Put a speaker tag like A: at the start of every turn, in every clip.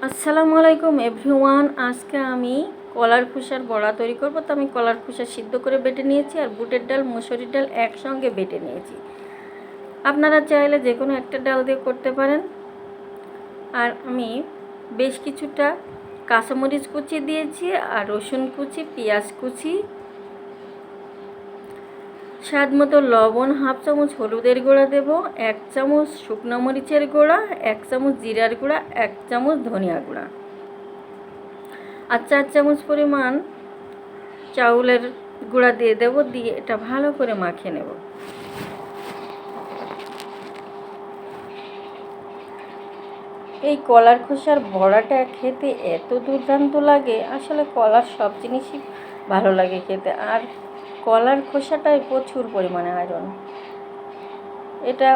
A: আসসালামু আলাইকুম এভরিওয়ান। আজকে আমি কলার খোসার বড়া তৈরি করব। তো আমি কলার খোসা সিদ্ধ করে বেটে নিয়েছি আর বুটের ডাল মসুরির ডাল একসঙ্গে বেটে নিয়েছি। আপনারা চাইলে যে কোনো একটা ডাল দিয়ে করতে পারেন। আর আমি বেশ কিছুটা কাঁচামরিচ কুচি দিয়েছি আর রসুন কুচি, পেঁয়াজ কুচি, স্বাদ মতো লবণ, হাফ চামচ হলুদের গুঁড়া দেব, 1 চামচ শুকনো মরিচের গুঁড়া, 1 চামচ জিরার গুঁড়া, 1 চামচ ধনিয়া গুঁড়া আর 4 চামচ পরিমাণ চাউলের গুঁড়া দিয়ে দেব। দিয়ে এটা ভালো করে মাখিয়ে নেব। এই কলার খোসার বড়াটা খেতে এত দুর্দান্ত লাগে, আসলে কলার সব জিনিসই ভালো লাগে খেতে। আর কলার খোসাটায় প্রচুর পরিমাণে আয়রন, এটা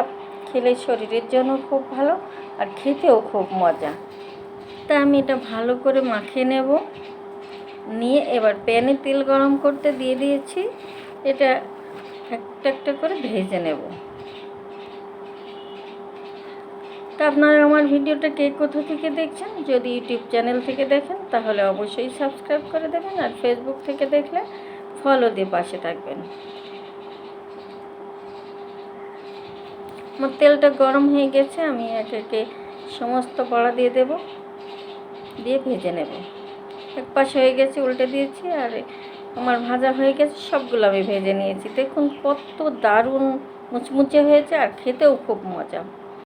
A: খেলে শরীরের জন্য খুব ভালো আর খেতেও খুব মজা। তাই আমি এটা ভালো করে মাখিয়ে নেব। নিয়ে এবার প্যানে তেল গরম করতে দিয়ে দিয়েছি। এটা একটা একটা করে ভেজে নেব। তা আপনারা আমার ভিডিওটা কে কোথা থেকে দেখছেন? যদি ইউটিউব চ্যানেল থেকে দেখেন তাহলে অবশ্যই সাবস্ক্রাইব করে দেবেন, আর ফেসবুক থেকে দেখলে ফলো দিয়ে পাশে থাকবেন। আমার তেলটা গরম হয়ে গেছে, আমি একে একে সমস্ত বড়া দিয়ে দেব, দিয়ে ভেজে নেব। এক পাশ হয়ে গেছে, উল্টে দিয়েছি, আর আমার ভাজা হয়ে গেছে, সবগুলো আমি ভেজে নিয়েছি। দেখুন কত দারুণ মুচমুচে হয়েছে আর খেতেও খুব মজা।